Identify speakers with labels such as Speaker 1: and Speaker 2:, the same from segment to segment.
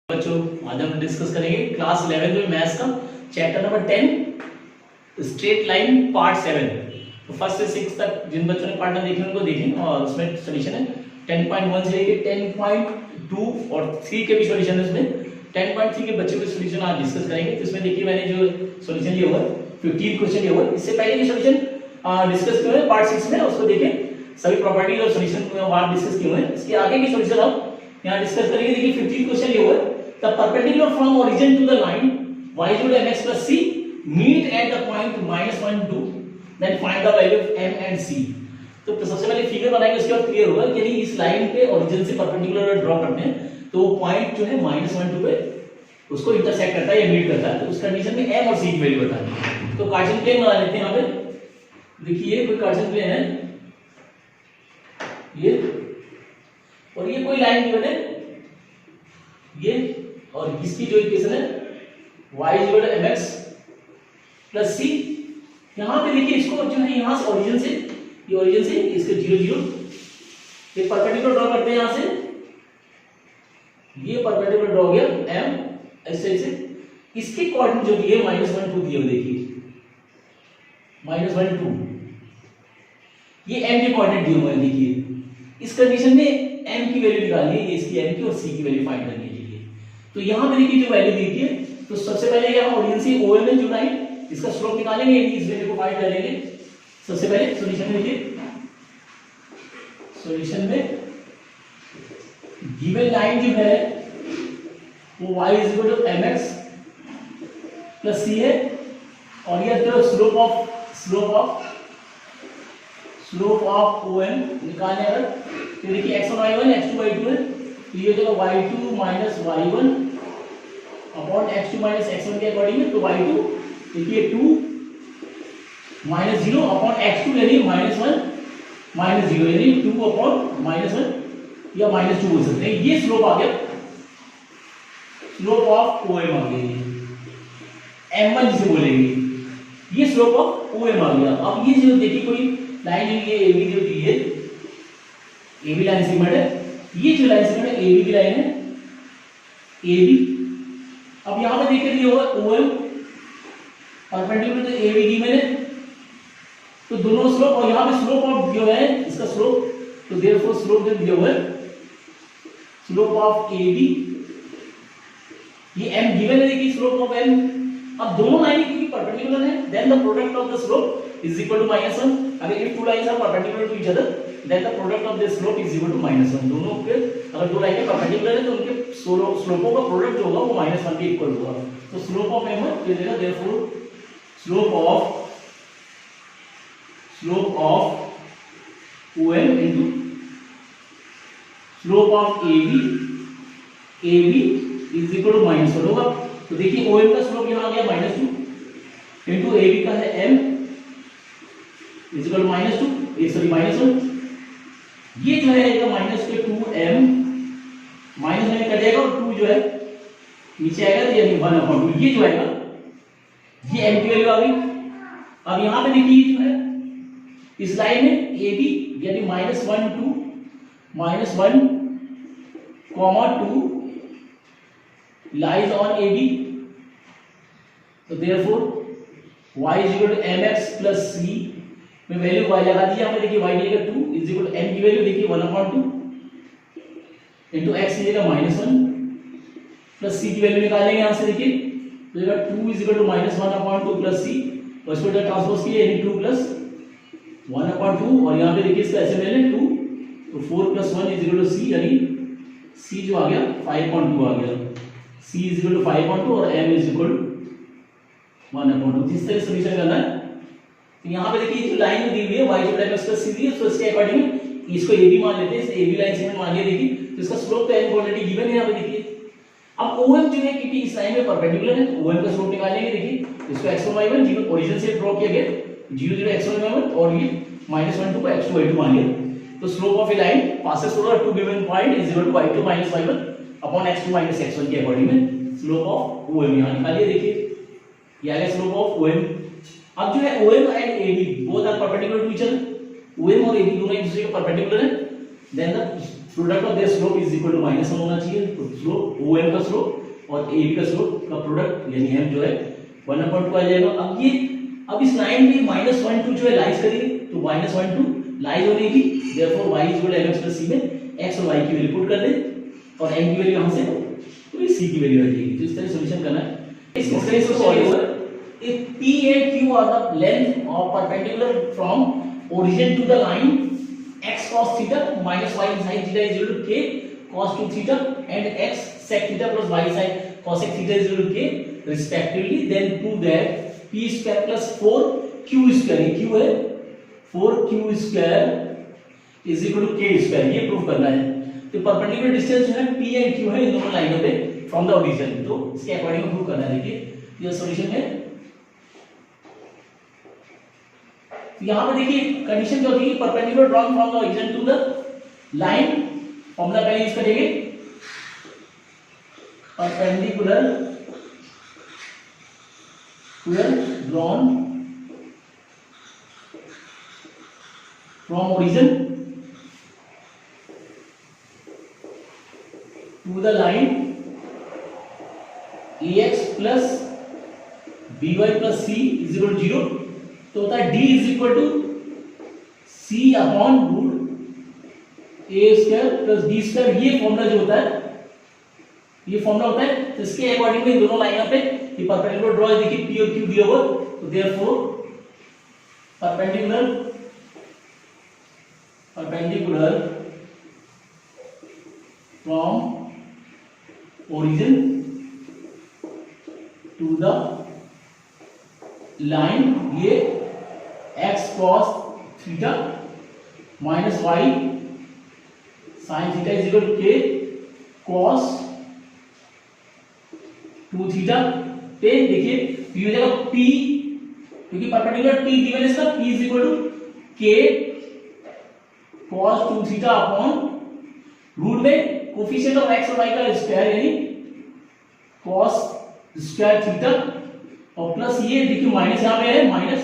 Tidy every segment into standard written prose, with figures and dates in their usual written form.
Speaker 1: बच्चों आज हम डिस्कस करेंगे क्लास 11 में मैथ्स का chapter number 10 straight line part 7। तो फर्स्ट से 6 तक जिन बच्चों ने पार्ट में देखे उनको देखें और उसमें सॉल्यूशन है 10.1 से लेके 10.2 और 3 के भी सॉल्यूशन है। उसमें 10.3 के बच्चों के सॉल्यूशन आज डिस्कस करेंगे। तो इसमें देखिए मैंने जो सॉल्यूशन लिया हुआ 15 क्वेश्चन लिया हुआ, इससे पहले के सॉल्यूशन डिस्कस किए हुए पार्ट 6 में, उसको देखें सभी प्रॉपर्टीज और सॉल्यूशन वहां डिस्कस किए हुए हैं। इसके आगे की सॉल्यूशन हम यहाँ डिस्कस करेंगे। देखिए 15 क्वेश्चन लिया हुआ है। The perpendicular from origin to the line y equal to mx plus c meet at the point minus 1 2, then find the value of m and c। तो सबसे पहले फिगर बनाएंगे, उसके बाद क्लियर होगा कि इस लाइन पे ओरिजिन से परपेंडिकुलर ड्रॉ करते हैं तो वो पॉइंट जो है -1 2 पे उसको इंटरसेक्ट करता है या मीट करता है। तो उस कंडीशन में m और c की वैल्यू बतानी है। तो कार्टेशियन प्लेन बना लेते हैं। यहाँ पे देखिए कोई कार्टेशियन प्लेन है ये, और ये कोई लाइन गिवन है ये, और इसकी जो इक्वेशन है y mx plus c। यहां पे देखिए इसको जो है यहां से ओरिजिन से, ये ओरिजिन से इसके 0 0 एक परपेंडिकुलर ड्रॉ करते हैं। यहां से ये परपेंडिकुलर ड्रॉ हो गया m, ऐसे ऐसे इसके कोऑर्डिनेट जो दिए -1 2 दिए हुए, देखिए -1 2 ये m के कोऑर्डिनेट दिए हुए हैं। देखिए इस कंडीशन में m की वैल्यू निकालनी है, इसकी m की और c की वैल्यू फाइंड करनी है। तो यहां पे देखिए जो वैल्यू दी थी, तो सबसे पहले यहां ओरिजिन से OM है जो लाइन, इसका स्लोप निकालेंगे, इस वैल्यू को फाइंड कर लेंगे। सबसे पहले सॉल्यूशन में देखिए, सॉल्यूशन में गिवन लाइन जो है वो y mx plus c है, और ये जो स्लोप ऑफ OM निकालने अगर तो देखिए x1 y1 x2 y2 है, तो ये जो y2 minus y1 upon x2 minus x1 के अकॉर्डिंग है। तो y2 देखिए 2 minus 0 अपॉन x2 यानी -1 minus 0 यानी 2 अपॉन -1 या -2 बोल सकते हैं। ये स्लोप आ गया, स्लोप ऑफ OM आ गया, m1 जिसे बोलेंगे, ये स्लोप ऑफ OM आ गया। अब ये जो देखिए कोई लाइन ये AB जो दी है, AB लाइन सेगमेंट है, ये जो लाइन सेगमेंट है AB की लाइन है AB। अब यहां पे देखिए ये OM परपेंडिकुलर तो AB की मैंने, तो दोनों स्लोप, और यहां पे स्लोप ऑफ जो है इसका स्लोप, तो देयरफॉर स्लोप जो दिया हुआ है स्लोप ऑफ AB, ये m गिवन है, देखिए स्लोप ऑफ m। अब दोनों लाइन क्योंकि परपेंडिकुलर है, then the product of the slope is equal to -1। अगर if two lines are perpendicular to each other then the product of the slope is equal to -1। दोनों के अगर दो लाइनें परपेंडिकुलर है तो उनके स्लोपों का प्रोडक्ट जो होगा वो -1 के इक्वल होगा। तो स्लोप ऑफ m दे देगा, therefore slope of OM into slope of AB is equal to -1 होगा। तो देखिए OM का स्लोप यहां आ गया -2 इनटू AB का है m is equal to -2 sorry -1। ये जो है इसका माइनस के 2m माइनस में कट जाएगा और 2 जो है नीचे आएगा, तो यानी 1/2 ये जो आएगा ये m की वैल्यू आ गई। अब यहां पे देखिए जो है इस लाइन में AB यानी -1 2 -1 2 लाइज ऑन AB, तो therefore y mx plus c में वैल्यू y लगा दी। यहां पे देखिए y मिलेगा 2 इज इक्वल टू m की वैल्यू देखिए 1/2 इनटू x मिलेगा -1 प्लस c की वैल्यू निकालेंगे यहां से, देखिए तो ये 2 is equal to -1/2 plus c, और इसको ट्रांसपोज किए यानी 2 प्लस 1/2, और यहां पे देखिए इसका ऐसे मैंने 2 तो 4 plus 1 is equal to c, यानी c जो आ गया 5.2 आ गया, c इज इक्वल टू 5.2 और m इज इक्वल टू 1/2। जिस तरह सॉल्यूशन करना है, तो यहां पे देखिए जो लाइन दी हुई है y mx plus c दी है, तो इसके अकॉर्डिंग इसको AB मान लेते हैं, इस AB लाइन सेगमेंट मान लिया। देखिए तो इसका स्लोप तो m ऑलरेडी गिवन है यहां पे देखिए। अब OM जो है क्योंकि इस लाइन में परपेंडिकुलर है, तो OM का स्लोप निकालेंगे। देखिए इसको x1 y1 जो ओरिजिन से ड्रॉ किया गया 0 0 x1 y1 और ये -1 2 को x2 y2 मान लिया। तो slope of a line passes through two given point is equal to y2 y1 upon x2 x1 के अकॉर्डिंग में स्लोप ऑफ OM यहां निकालिए। देखिए ये आ गया स्लोप ऑफ OM। अब जो है OM and AB both are perpendicular to each other, OM और AB दोनों एक दूसरे के परपेंडिकुलर है, then the product of their slope is equal to -1 होना चाहिए। तो स्लोप OM का स्लोप और AB का स्लोप का प्रोडक्ट यानी m जो है 1/2 आ जाएगा। अब इस लाइन में -1 2 जो है लाइज करेंगे, तो -1 2 लाइज होने की, therefore y is equal to mx + c में x और y की वैल्यू पुट कर दें और m की वैल्यू यहां से तो ये c की वैल्यू आ जाएगी। तो इस तरह सॉल्यूशन करना है। इस तरह से सॉल्व होगा। If P and Q are the length of perpendicular from origin to the line x cos theta minus y sin theta is equal to k cos 2 theta and x sec theta plus y sin cosec theta is equal to k respectively, then prove that p square plus 4q square, ये q है, 4q square is equal to k square, ये prove करना है। तो perpendicular distance जो है p and q है इन दोनों लाइनों पे फ्रॉम द ओरिजिन, तो इसके अकॉर्डिंग प्रूव करना है। देखिए ये सॉल्यूशन है। तो यहां पे देखिए कंडीशन क्या होती है, perpendicular drawn from the origin to the line, formula पहले यूज करेंगे, perpendicular drawn from origin to the line ax plus by plus c is equal to 0, तो होता है d is equal to c upon root a square plus b square. ये formula जो होता है, ये फॉर्मूला होता है। तो इसके अकॉर्डिंग में दोनों लाइनों पे ये परपेंडिकुलर ड्रॉ है, देखिए p और q दिया हुआ, तो therefore perpendicular from origin to the line, ये x cos theta minus y sin theta is equal to k cos 2 theta पे देखिए p हो जाएगा p, क्योंकि परपेंडिकुलर t गिवन है इसका, p is equal to k cos 2 theta upon root में coefficient of x और y का स्क्वायर यानी cos स्क्वायर थीटा और प्लस ये देखिए माइनस यहां पे है माइनस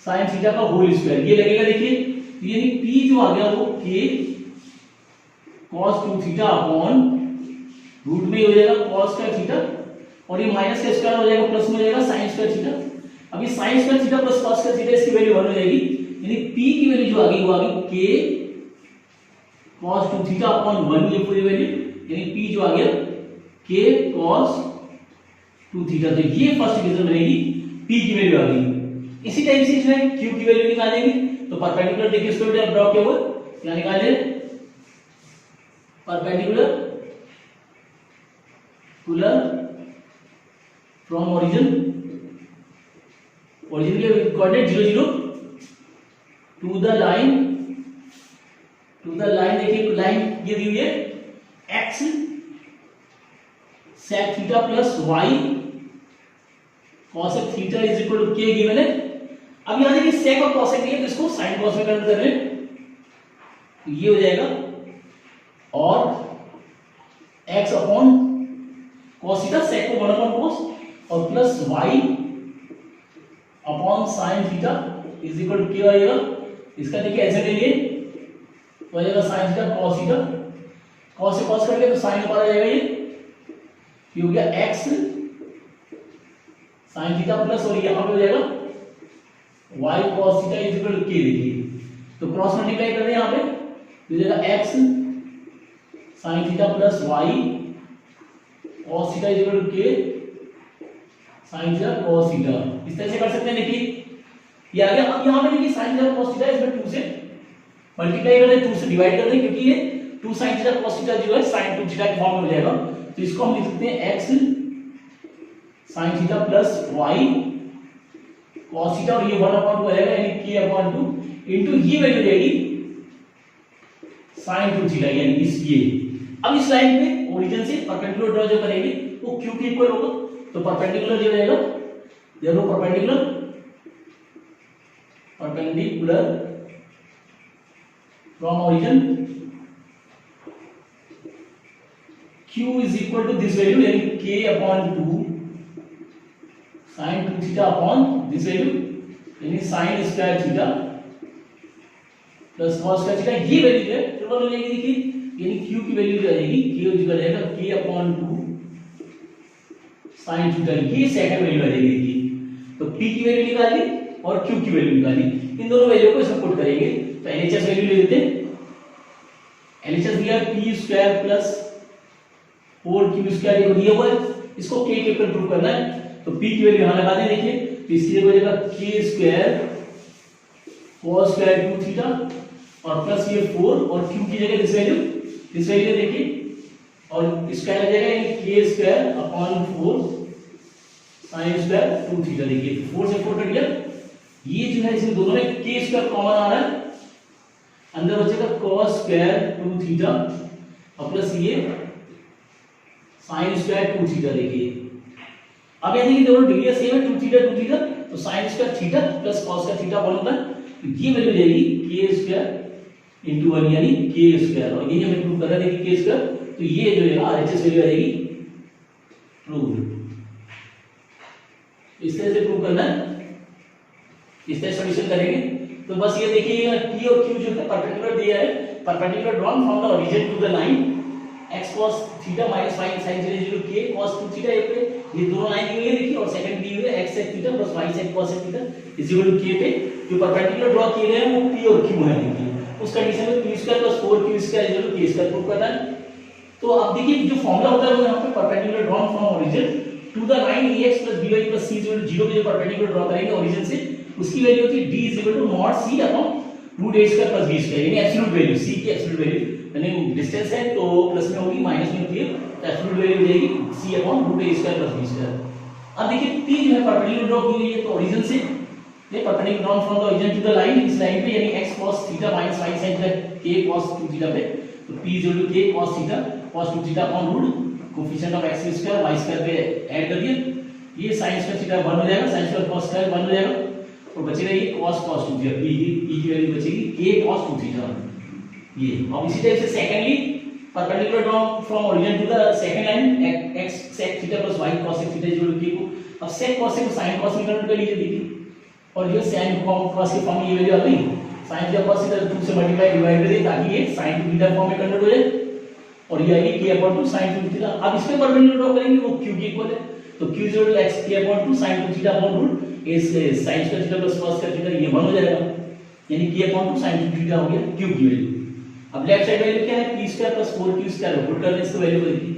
Speaker 1: sin थीटा का होल स्क्वायर, ये लगेगा देखिए, यानी p जो आ गया वो k cos 2 theta upon root में हो जाएगा cos स्क्वायर थीटा और ये माइनस का स्क्वायर हो जाएगा प्लस में हो जाएगा sin स्क्वायर थीटा। अब ये sin square theta plus cos square theta इसकी वैल्यू 1 हो जाएगी, यानी p की वैल्यू जो आ गई वो आ गई k cos 2 थीटा अपॉन 1, ये पूरी वैल्यू यानी p जो आ गया k cos 2 थीटा। तो ये फर्स्ट इक्वेशन बनेगी, p की वैल्यू आ गई। इसी टाइप से जो है q की वैल्यू निकालेंगे, तो परपेंडिकुलर देखिए इसको भी ड्रॉ किया हुआ, क्या निकाले, परपेंडिकुलर फ्रॉम ओरिजिन के कोऑर्डिनेट 0 0 टू द लाइन देखिए लाइन ये दी हुई है x sec theta plus y cosec theta is equal to k given है। अब यहां देखिए sec और cosec है, तो इसको sin cos में कन्वर्ट कर रहे हैं, तो ये हो जाएगा और x अपॉन cos थीटा, sec को 1 अपॉन cos और plus y upon sin theta is equal to k आएगा। इसका देखिए ऐसे ले लिए तो आ जाएगा sin theta cos theta, cos से cos करके तो sin ऊपर आ जाएगा, ये हो गया x sin थीटा प्लस और यहां पे हो जाएगा y cos theta is equal to k। देखिए तो क्रॉस मल्टीप्लाई कर रहे हैं यहां पे, तो हो जाएगा x sin theta plus y cos theta is equal to k sin theta cos theta. इस तरह से कर सकते हैं। देखिए ये आ गया। अब यहां पे देखिए sin थीटा cos थीटा इसमें 2 से मल्टीप्लाई कर दें, 2 से डिवाइड कर दें, क्योंकि ये 2 sin थीटा cos थीटा जो है sin 2 थीटा के फॉर्म में हो जाएगा। तो इसको हम लिख सकते हैं x sin theta plus y cos theta और ये 1/2 आ जाएगा यानी k/2 इनटू ये वैल्यू रहेगी sin 2 थीटा यानी इस ये। अब इस लाइन पे ओरिजिन से परपेंडिकुलर ड्रॉ जो करेंगे वो q के इक्वल होगा, तो परपेंडिकुलर जो रहेगा देखो perpendicular from origin q is equal to this value यानी k/2 sin 2 theta upon this value यानी sin square theta plus cos का थीटा, ये वैल्यू जो है फिर वन हो जाएगी। देखिए यानी q की वैल्यू आ जाएगी, q इक्वल जाएगा k/2 sin थीटा, ये सेकंड वैल्यू आ जाएगी। देखिए तो p की वैल्यू निकाली और q की वैल्यू निकाली, इन दोनों वैल्यू को इसमें पुट करेंगे तो LHS वैल्यू ले लेते हैं। LHS दिया p² प्लस 4q² ये दिया हुआ है, इसको k के ऊपर प्रूव करना है तो p की वैल्यू यहां लगा दें। देखिए तो इसकी जगह हो जाएगा k² cos² 2 थीटा और प्लस ये 4 और q की जगह दिस वैल्यू देखिए और स्क्वायर आ जाएगा यानी k²/4 sin² 2 थीटा। देखिए 4 से 4 कट गया, ये जो है इसमें दोनों में k² कॉमन आ रहा है, अंदर बचेगा cos² 2 थीटा और प्लस ये sin² 2 थीटा। देखिए अब ये देखिए दोनों डिग्री सेम है, 2 थीटा तो sin² थीटा प्लस cos का थीटा वन होता है, तो ये वैल्यू जाएगी k² into 1 यानी k² और ये हमें प्रूव करना है कि k², तो ये जो है RHS वैल्यू आ जाएगी प्रूव। इस तरह से प्रूव करना है, इस तरह सॉल्यूशन करेंगे तो बस ये देखिए p और q जो है परपेंडिकुलर दिया है, perpendicular drawn from the origin to the line x cos theta minus y sin theta k cos 2 theta, ये दोनों लाइन दी हुई है। देखिए और सेकंड दी हुई है x sec theta plus y sec cos theta is equal to k पे जो परपेंडिकुलर ड्रॉ किए गए हैं वो p और q है। देखिए उस कंडीशन में p² plus 4q² is equal to k² prove करना है। तो अब देखिए जो फार्मूला होता है वो यहां पे perpendicular drawn from origin to the line ax plus by plus c is equal to 0 पे जो परपेंडिकुलर ड्रॉ करेंगे ओरिजिन से, उसकी वैल्यू होती है d is equal to mod c upon √a² plus b² यानी एब्सोल्यूट वैल्यू c की absolute value, यानी डिस्टेंस है तो प्लस में होगी माइनस में होती है तो एब्सोल्यूट वैल्यू हो जाएगी c upon √a² plus b²। अब देखिए p जो है परपेंडिकुलर ड्रॉ की हुई है तो ओरिजिन से ये perpendicular drawn from the origin to the line, इस लाइन पे यानी x cos theta minus y sin theta k cos 2 theta पे, तो p is equal to k cos theta cos 2 theta upon root coefficient of x² y² पे add कर दिया, ये sin² theta 1 हो जाएगा, sin² cos² 1 हो जाएगा और बचेगा ये cos 2 थीटा, p की वैल्यू बचेगी k cos 2 थीटा। ये अब इसी टाइप से secondly perpendicular draw from origin to the second line x sec theta plus y cos theta is equal to k को अब sec cos को sin cos में कन्वर्ट कर लीजिए। देखिए और ये sin cos के फॉर्म में ये वैल्यू आ गई, sin थीटा cos थीटा 2 से मल्टीप्लाई डिवाइड कर दिए ताकि ये sin थीटा फॉर्म में कन्वर्ट हो जाए और ये आएगी k/2 sin 2 थीटा। अब इसके परपेंडिकुलर ड्रॉ करेंगे वो q के इक्वल है तो q is equal to x k/2 sin 2 theta upon root इस sin square theta plus cos square theta ये 1 हो जाएगा यानी k/2 sin 2 थीटा हो गया q की वैल्यू। अब लेफ्ट साइड वैल्यू क्या है p² प्लस 4q² पुट कर दें इसको वैल्यू देखिए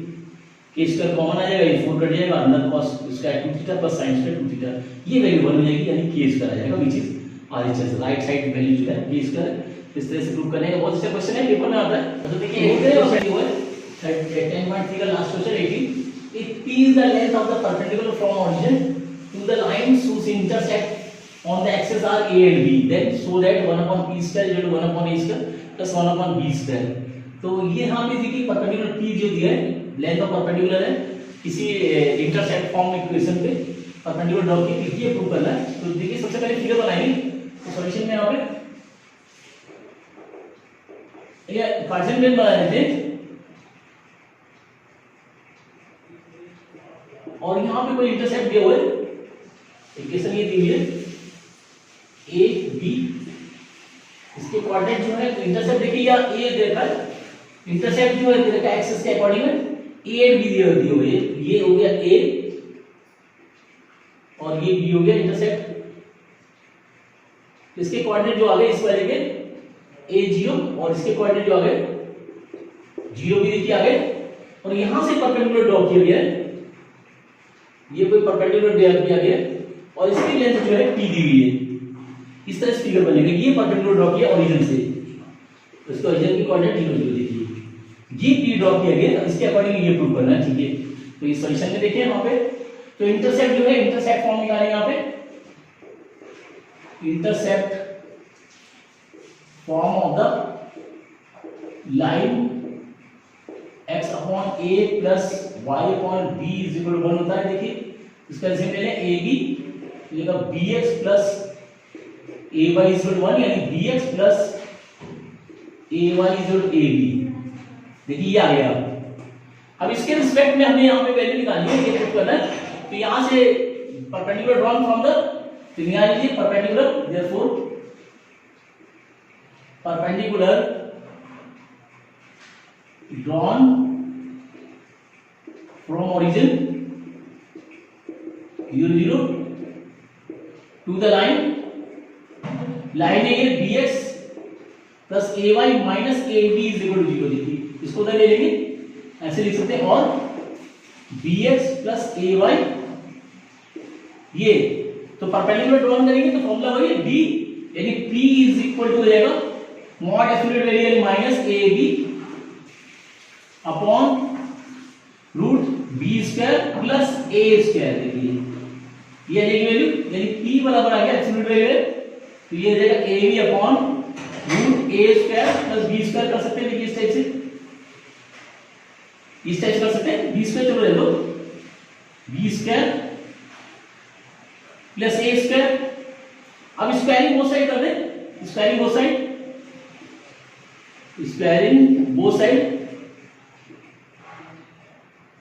Speaker 1: k² कॉमन आ जाएगा, ये 4 कट जाएगा, अंदर cos square 2 theta plus sin square 2 theta ये वैल्यू 1 हो जाएगी यानी k² आ जाएगा which is RHS right side value जो है k²। इस तरह से प्रूव करने का बहुत अच्छा क्वेश्चन है, पेपर में आता है। तो देखिए एक वैल्यू है 10.3 का last question 18 if p is the length of the perpendicular from origin to the lines whose intersect on the axes are a and b then so that 1 upon p square is equal to 1 upon a square plus 1 upon b square। तो ये यहां पे देखिए perpendicular p जो दिया है length of perpendicular है किसी इंटरसेक्ट फॉर्म इक्वेशन पे परपेंडिकुलर ड्रॉ की ये प्रूव करना है। तो देखिए सबसे पहले फिगर बनाएंगे तो सॉल्यूशन में यहां पे ये कार्टेशियन प्लेन बना देते हैं और यहां पे कोई इंटरसेप्ट दिया हुआ है, इक्वेशन ये दी हुई है a b, इसके कोऑर्डिनेट जो है इंटरसेप्ट देखिए या a देखा है, इंटरसेप्ट जो है देखा एक्सिस के अकॉर्डिंग में a एंड b दिए हुए हैं, ये हो गया a और ये b हो गया इंटरसेप्ट, इसके कोऑर्डिनेट जो आ गए इस वाले के a0 और इसके कोऑर्डिनेट जो आ गए 0 भी देखिए आ गए और यहां से परपेंडिकुलर ड्रॉ किया गया है, ये कोई परपेंडिकुलर ड्रॉ किया गया और इसकी लेंथ जो है p दी हुई है। इस तरह से फिगर बनेगा, ये परपेंडिकुलर ड्रॉ किया ओरिजिन से तो इसका ओरिजिन की कोऑर्डिनेट 0 0 देखिए ये p ड्रॉ किया गया इसके अकॉर्डिंग ये प्रूव करना है। ठीक है तो इस सॉल्यूशन में देखिए यहां पे तो इंटरसेप्ट जो है इंटरसेप्ट फॉर्म निकालेंगे यहां पे intercept form of the line x upon a plus y upon b is equal to 1 होता है। देखिए इसका जैसे पहले ab तो ये bx plus ay is equal to 1 यानी bx plus ay is equal to ab। देखिए ये आ गया। अब इसके रिस्पेक्ट में हमें यहाँ पे वैल्यू निकालनी है, ये प्रूव करना है। तो यहाँ से परपेंडिकुलर ड्रॉन फ्रॉम द तो निकाल लीजिए perpendicular therefore perpendicular drawn from origin 0 0 to the line है ये bx plus ay minus ab is equal to 0। देखिए इसको उधर ले लेंगे, ऐसे लिख सकते हैं, और bx प्लस ay ये तो परपेंडिकुलर ड्रॉन करेंगे तो फॉर्मूला वही b यानी p इज इक्वल टू हो जाएगा मॉड एब्सोल्यूट वैल्यू यानी minus ab upon root b square plus a square. देखिए ये देखिए वैल्यू यानी p बराबर आ गया एब्सोल्यूट वैल्यू है तो ये हो जाएगा ab upon root a square plus b square कर सकते हैं। देखिए इस टाइप से कर सकते हैं, b स्क्वायर चलो ले लो, b square plus a square. अब स्क्वायरिंग बोथ साइड कर दें, squaring both side, squaring both side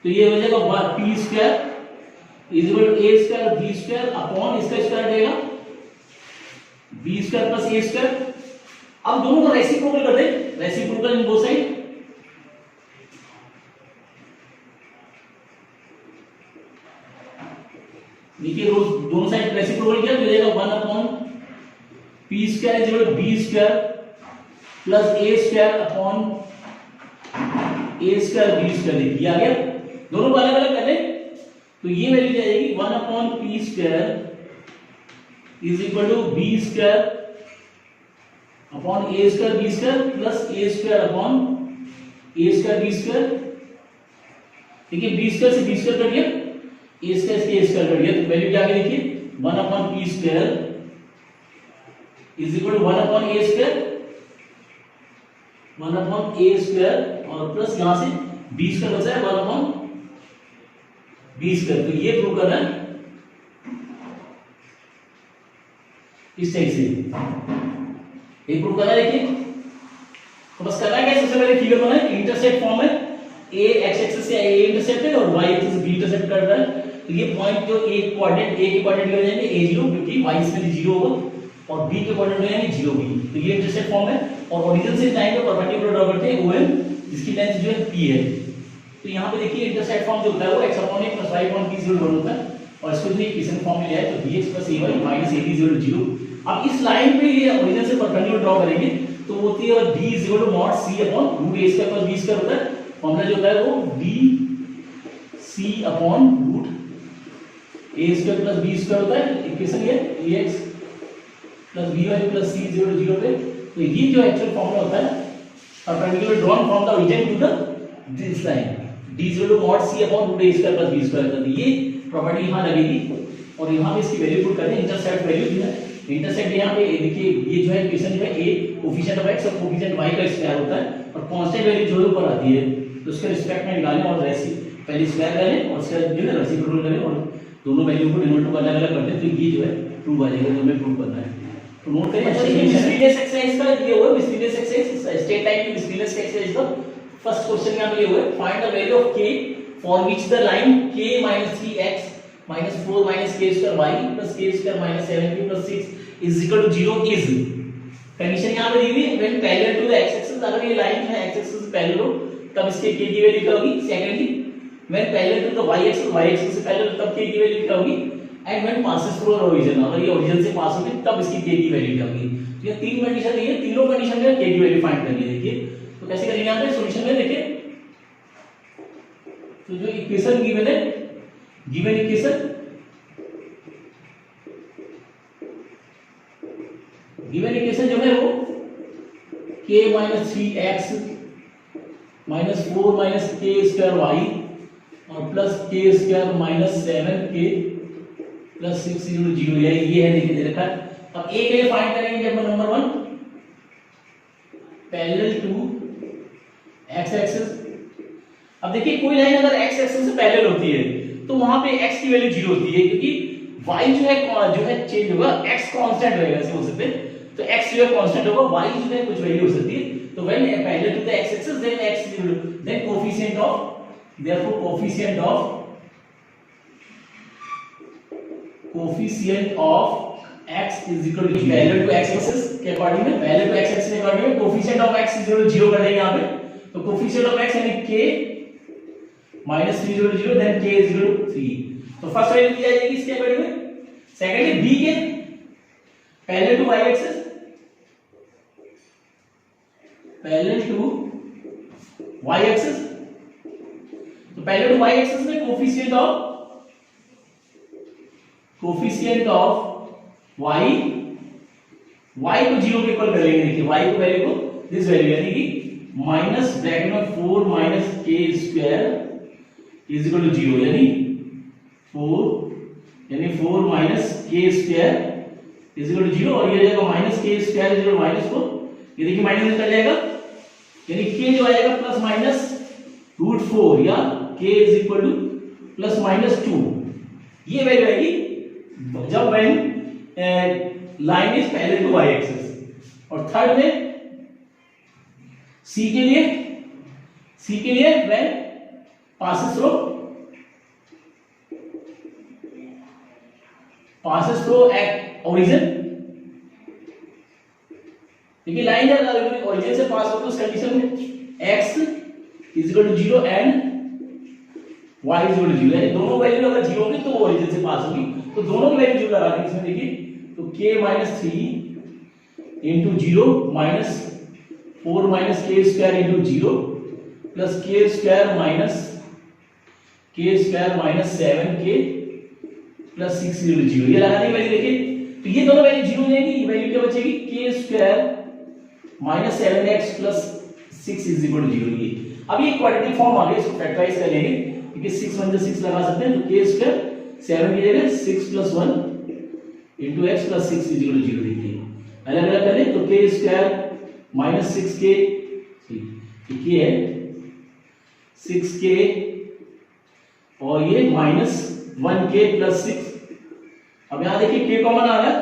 Speaker 1: तो ये हो जाएगा p square is equal to a square b square upon इसका स्क्वायर देगा b square plus a square. अब दोनों को रेसिप्रोकल कर दें, रेसिप्रोकल इन बोथ साइड, देखिए दोनों साइड रेसिप्रोकल किया तो जाएगा 1 upon p square is equal to b square plus a square upon a square b square. देखिए आ गया, दोनों को अलग अलग कर ले तो ये वैल्यू आ जाएगी 1 upon p square is equal to b square upon a square b square plus a square upon a square b square. देखिए b स्क्वायर से b स्क्वायर कट गया, a स्क्वायर से a स्क्वायर कट गया तो value क्या आ गई देखिए 1 upon p square is equal to 1 upon a square, 1 upon a square और प्लस यहां से b स्क्वायर बचा है 1 अपॉन b स्क्वायर। तो ये प्रूव करना है इस टाइप से, ये प्रूव करना है। देखिए तो बस करना है क्या, सबसे पहले फिगर बनाए, इंटरसेप्ट फॉर्म है, a x एक्सिस से a इंटरसेप्ट है और y एक्सिस से b इंटरसेप्ट कर रहा है तो ये पॉइंट जो a कोऑर्डिनेट a के कोऑर्डिनेट हो जाएंगे a0 क्योंकि y इसमें 0 होगा और b के कोऑर्डिनेट हो जाएंगे 0 b। तो ये इंटरसेप्ट फॉर्म है और ओरिजिन से लाइन को परपेंडिकुलर ड्रॉ करते हैं OM जिसकी लेंथ जो है p है। तो यहां पे देखिए इंटरसेप्ट फॉर्म जो होता है वो x upon a plus y upon b 0 होता है और इसको भी इक्वेशन फॉर्म में लिया है तो bx plus ay minus ab 0 0। अब इस लाइन पे ये ओरिजिन से परपेंडिकुलर ड्रॉ करेंगे तो होती है b is equal to mod c upon root a square plus b square होता है। फॉर्मूला जो होता है वो d c upon root a square plus b square होता है। इक्वेशन ये ax plus by plus c 0 0 पे तो ये जो एक्चुअल फॉर्मूला होता है perpendicular drawn from the origin to the this line d is equal to mod c upon root a square plus b square होता है। ये प्रॉपर्टी यहां लगेगी और यहां पे इसकी वैल्यू पुट करें, इंटरसेप्ट वैल्यू जो है इंटरसेप्ट यहाँ पे देखिए ये जो है इक्वेशन जो है a कोफिशिएंट ऑफ x और कोफिशिएंट y का स्क्वायर होता है और कांस्टेंट वैल्यू जो है ऊपर आती है तो उसके रिस्पेक्ट में निकालें और पहले स्क्वायर करें और उसका जो है रेसिप्रोकल करें और दोनों वैल्यू को डिनोमिनेटर को अलग अलग कर दें तो ये जो है प्रूव आ जाएगा, जो हमें प्रूव करना है। तो नोट करें मिसलेनियस एक्सरसाइज का ये हुआ, मिसलेनियस एक्सरसाइज स्टेट टाइप की मिसलेनियस एक्सरसाइज का फर्स्ट क्वेश्चन यहां पे ये हुआ है, find the value of k for which the line k - 3x - 4 - k square y + k square - 7k + 6 is equal to 0 is condition यहां पे दी हुई है when parallel to the x axis. अगर ये लाइन है x एक्सिस से parallel हो तब इसके k की वैल्यू क्या होगी, secondly when parallel to the y axis से पैरेलल तब k की वैल्यू क्या होगी and when passes through origin, अगर ये ओरिजिन से पास होगी तब इसकी k की वैल्यू क्या होगी। तो ये तीन कंडीशन दी है, तीनों कंडीशन में k की वैल्यू फाइंड करनी है। देखिए तो कैसे करेंगे यहां पे सॉल्यूशन में, देखिए तो जो इक्वेशन गिवन है, गिवन इक्वेशन जो है वो k - 3x - 4 - k square y और plus k square - 7k plus 6 0 ये है, देखिए दे रखा है। अब a के लिए फाइंड करेंगे number 1 parallel to x axis. अब देखिए कोई लाइन अगर x एक्सिस से पैरेलल होती है तो वहां पे x की वैल्यू 0 होती है क्योंकि y जो है चेंज होगा, x कांस्टेंट रहेगा, ऐसे हो सकते हैं तो x जो है कांस्टेंट होगा, y जो है कुछ वैल्यू हो सकती है। तो when parallel to the x axis then x then coefficient of therefore coefficient of x is equal to parallel to x axis के अकॉर्डिंग में, पैरेलल टू x एक्सिस के अकॉर्डिंग में coefficient of x is equal to 0 कर देंगे यहां पे। तो coefficient of x यानी k minus 3 is equal to 0, then k is equal to 3। तो फर्स्ट वैल्यू दी जाएगी इसके अकॉर्डिंग में। सेकंडली b के parallel to y axis, parallel to y axis. तो पैरेलल टू y एक्सिस में कोफिशिएंट ऑफ y को 0 के इक्वल कर लेंगे। देखिए y को वैल्यू को दिस वैल्यू यानी कि माइनस ब्रैकेट में 4 minus k square is equal to 0, यानी 4 minus k square is equal to 0, और ये जाएगा minus k square is equal to minus 4। ये देखिए माइनस निकल जाएगा, यानी k जो आएगा प्लस माइनस √4 या k is equal to plus minus 2। ये वैल्यू आएगी जब when line is parallel to y axis. और थर्ड में c के लिए व्हेन passes through origin। देखिए लाइन जब ओरिजिन से पास होती है उस कंडीशन में x is equal to 0 and y is equal to 0, यानी दोनों वैल्यू अगर 0 होगी तो वो ओरिजिन से पास होगी। तो दोनों की वैल्यू 0 लगा देंगे इसमें। देखिए तो k minus 3 into 0 minus 4 minus k square into 0 plus k square minus 7k plus 6 0 ये लगा देंगे वैल्यू। देखिए तो ये दोनों वैल्यू 0 हो जाएगी, ये वैल्यू क्या बचेगी k square minus 7x plus 6 is equal to 0। ये अब ये क्वाड्रेटिक फॉर्म आ गया, इसको फैक्टराइज कर लेंगे क्योंकि 6 1 6 लगा सकते हैं। तो k स्क्वायर 7 की जगह 6 plus 1 into x plus 6 is equal to 0। देखिए अलग अलग करें तो k स्क्वायर माइनस 6k, ये है 6k और ये माइनस 1k प्लस 6। अब यहां देखिए k कॉमन आ रहा है,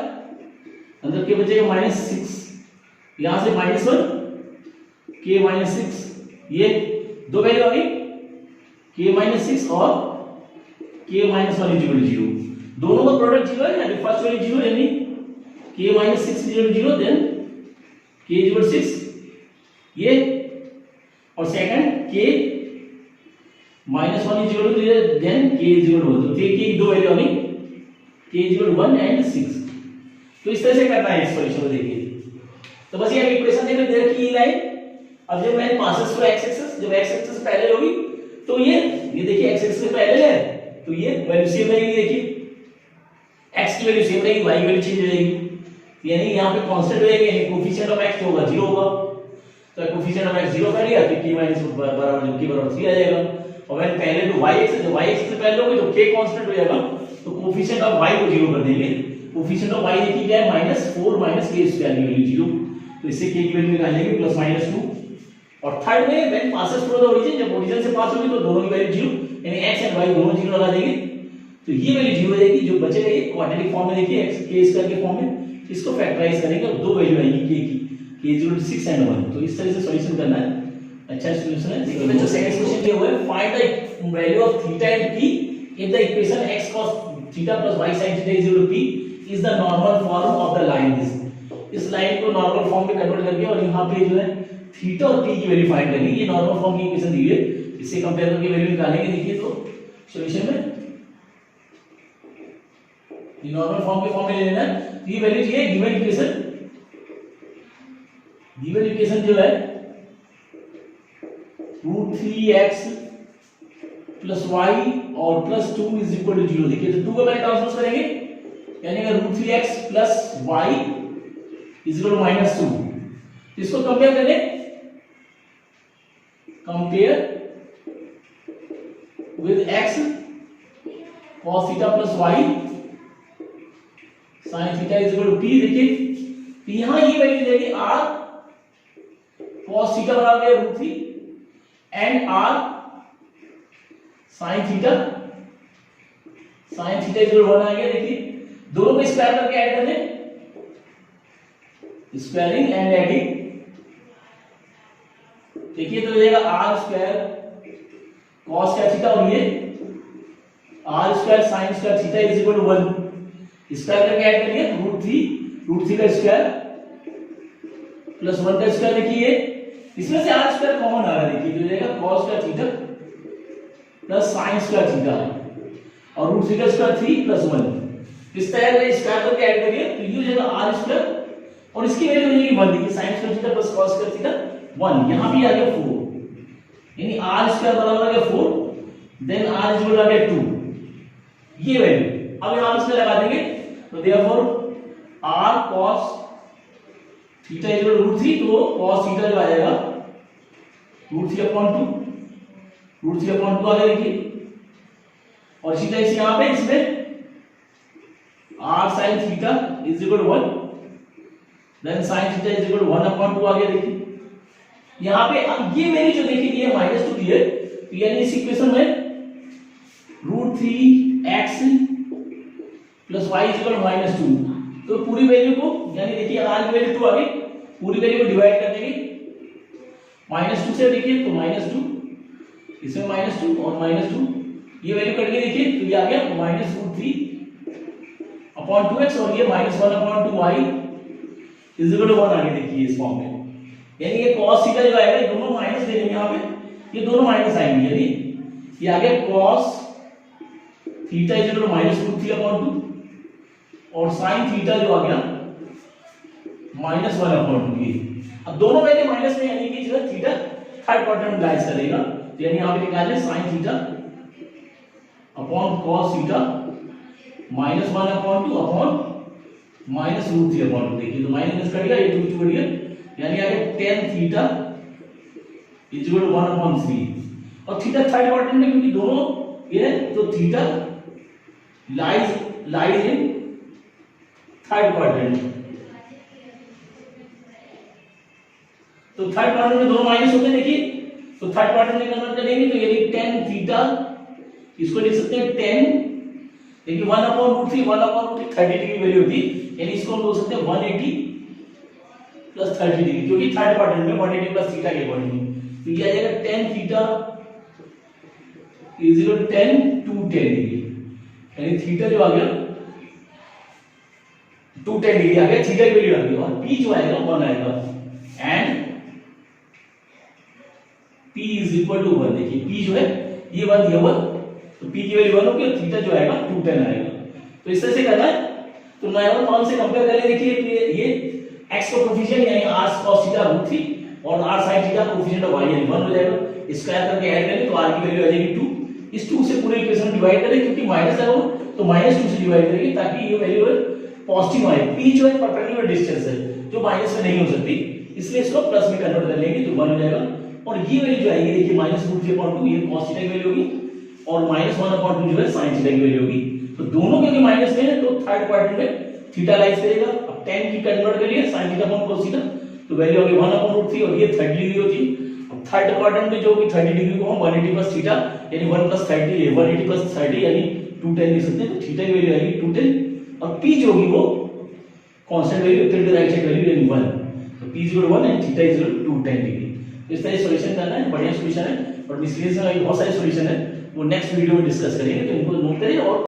Speaker 1: अंदर k बचेगा माइनस 6, यहां से माइनस 1 k माइनस 6, ये दो वैल्यू आ गई k माइनस 6 और k minus 1 is equal to 0। दोनों का प्रोडक्ट 0 है, यानी फर्स्ट वैल्यू 0 यानी k minus 6 is equal to 0, then k is equal to 6 ये, और second k minus 1 is equal to 0, then k is equal to 1। तो k की दो वैल्यू आ गई, k is equal to 1 and 6। तो इस तरह से करना है इस सॉल्यूशन को। देखिए तो बस ये इक्वेशन देखिए दे रखी है लाइन। अब जब मैंने पासेस थ्रू x एक्सिस, जब x एक्सिस पैरेलल होगी तो ये देखिए x एक्सिस से पैरेलल है तो ये वैल्यू सेम रहेगी। देखिए x की वैल्यू सेम रहेगी, y की वैल्यू चेंज हो जाएगी, यानी यहां पे कांस्टेंट रहेगी, यानी कोएफिशिएंट ऑफ x होगा 0 होगा। तो कोएफिशिएंट ऑफ x 0 कर लिया तो k माइनस बराबर k बराबर 3 आ जाएगा। और when parallel to y axis, जब y एक्सिस से पैरेलल होगी तो k कांस्टेंट हो जाएगा, तो कोएफिशिएंट ऑफ y को 0 कर देंगे। कोएफिशिएंट ऑफ y देखिए क्या है -4 k स्क्वायर की वैल्यू 0, तो इससे k की वैल्यू निकाल लेंगे प्लस -2। और थर्ड में when passes through the origin, जब ओरिजिन से पास होगी तो दोनों की वैल्यू 0, यानी x एंड y दोनों 0 लगा देंगे तो ये वैल्यू 0 हो जाएगी। जो बचेगा ये क्वाड्रेटिक फॉर्म में देखिए x k स्क्वायर के फॉर्म में, इसको फैक्टराइज करेंगे और दो वैल्यू आएगी k की, k is equal to 6 and 1। तो इस तरह से सॉल्यूशन करना है, अच्छा सॉल्यूशन है। देखिए बच्चों सेकंड क्वेश्चन ये हुआ है, find the value of theta and p if the equation x cos theta plus y sin theta is equal to p is the normal form of the line. इस लाइन को normal form में convert करके और यहां पे जो है थीटा और p की वैल्यू फाइंड करनी है। ये नॉर्मल फॉर्म की इक्वेशन दी है, इससे कंपेयर करके वैल्यू निकालेंगे। देखिए तो सॉल्यूशन में ये नॉर्मल फॉर्म के फॉर्म में ले लेना है। ये वैल्यू ये गिवन इक्वेशन जो है √3x प्लस y और प्लस 2 इज इक्वल टू 0। देखिए तो 2 को पहले ट्रांसपोज करेंगे, यानी अगर √3x plus y is equal to -2, इसको कंपेयर करें, compare with x cos theta plus y sin theta is equal to p। देखिए तो यहां ये वैल्यू देगी r cos थीटा बराबर है √3 and r sin theta is equal to 1 आ गया। देखिए दोनों को स्क्वायर करके ऐड कर लें, स्क्वायरिंग एंड एडिंग। देखिए तो हो जाएगा r स्क्वायर cos थीटा और ये r square sin square theta is equal to 1, square करके ऐड करिए, रूट थ्री का स्क्वायर प्लस 1 का स्क्वायर देखिए, इसमें से आर स्क्वायर कॉमन आ रहा है, देखिए जो जाएगा cos का theta plus sin square theta और रूट थ्री का स्क्वायर 3 प्लस 1, इस तरह से स्क्वायर करके ऐड करिए तो ये हो जाएगा आर स्क्वायर और इसकी वैल्यू हो जाएगी 1, देखिए sin square theta plus cos square theta 1, यहां भी आ गया 4, यानी आर स्क्वायर बराबर आ गया 4, देन आर इज इक्वल आ गया 2, ये वैल्यू अब यहां इसमें लगा देंगे तो therefore r cos theta is equal root 3, तो cos थीटा जो आ जाएगा रूट 3 अपॉन 2 आ गया देखिए, और इसी तरह से यहां पे इसमें r sin theta is equal 1, then sin theta is equal 1 upon 2 आ गया देखिए। यहां पे अब ये वैल्यू जो देखिए ये -2 दी है, तो यानी इस इक्वेशन में root 3x plus y is equal -2, तो पूरी वैल्यू को यानी देखिए r की वैल्यू 2 आ गई, पूरी वैल्यू को डिवाइड कर देंगे -2 से, देखिए तो -2 इसमें -2 और -2 ये वैल्यू कट गई देखिए, तो ये आ गया -√3 अपॉन 2x और ये -1 upon 2y is equal to 1 आ गया देखिए इस फॉर्म में, यानी ये cos थीटा जो आएगा ये दोनों माइनस दे देंगे, यहां पे ये दोनों माइनस आएंगे, यानी ये आ गया cos theta is equal to -√3 upon 2 और sin थीटा जो आ गया -1 अपॉन 2, ये अब दोनों वैल्यू माइनस में, यानी कि जो है थीटा थर्ड क्वाड्रेंट में लाइज करेगा, तो यानी यहां पे निकाल लें sin theta upon cos theta -1 upon 2 upon -√3 upon 2, देखिए तो माइनस कट गया, ये 2 कट गया, यानी आ गया tan theta is equal to 1 upon 3, और थीटा थर्ड क्वाड्रेंट में क्योंकि दोनों ये है तो theta lies in third quadrant, तो थर्ड क्वाड्रेंट में दोनों माइनस होते हैं देखिए, तो थर्ड क्वाड्रेंट में कन्वर्ट करेंगे तो यानी tan थीटा इसको लिख सकते हैं tan, देखिए 1 अपॉन रूट 3 30 डिग्री वैल्यू होती है, यानी इसको हम बोल सकते हैं 180 प्लस 30 डिग्री, क्योंकि थर्ड क्वाड्रेंट में 180 प्लस थीटा के अकॉर्डिंग, तो ये आ जाएगा tan theta is equal to tan 210 degree, यानी थीटा जो आ गया 210 डिग्री आ गया, थीटा की वैल्यू आ गई, और p जो आएगा 1 आएगा, and p is equal to 1, देखिए p जो है ये 1 दिया हुआ, तो p की वैल्यू 1 होगी और थीटा जो आएगा 210 आएगा, तो इस तरह से करना है, तो नॉर्मल फॉर्म से कंपेयर करें, देखिए ये x का कोएफिशिएंट यानी r cos थीटा √3 और r sin theta coefficient of y यानी 1 हो जाएगा, स्क्वायर करके ऐड करें तो r की वैल्यू आ जाएगी 2, इस 2 से पूरे इक्वेशन डिवाइड करें, क्योंकि माइनस है वो तो -2 से डिवाइड करेंगे ताकि ये वैल्यू पॉजिटिव आए, p जो है परपेंडिकुलर डिस्टेंस है जो माइनस में नहीं हो सकती, इसलिए इसको प्लस में कन्वर्ट कर लेंगे तो 1 हो जाएगा, और ये वैल्यू जो आएगी देखिए -√3 अपॉन 2 ये cos थीटा की वैल्यू होगी, और -1 अपॉन 2 जो है sin थीटा की वैल्यू होगी, तो दोनों क्योंकि माइनस में है तो थर्ड क्वाड्रेंट में थीटा लाइज करेगा, अब tan की कन्वर्ट करिए sin theta upon cos theta, तो वैल्यू होगी 1 अपॉन √3 और ये 30 डिग्री होती है, अब थर्ड क्वाड्रेंट में जो होगी 30 डिग्री को हम 180 प्लस थीटा यानी 1 प्लस 30 ये 180 प्लस 30 यानी 210 लिख सकते हैं, तो थीटा की वैल्यू आएगी 210 और p जो होगी वो constant value equal right side value यानी 1, तो p is equal 1 and theta is equal 210 degree, इस तरह सॉल्यूशन करना है, बढ़िया सॉल्यूशन है, और मिसलेनियस में बहुत सारे सॉल्यूशन है, वो नेक्स्ट वीडियो में डिस्कस करेंगे, तो इनको नोट करें और